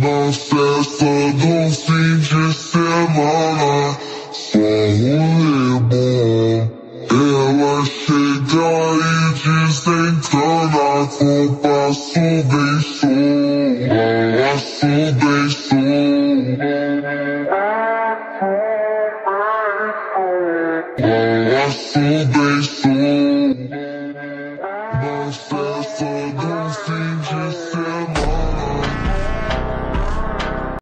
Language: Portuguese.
Na festa do fim de semana, só rolê bom. Ela chega e desencana com passo bem show. Passo bem show. Passo bem show. Na festa do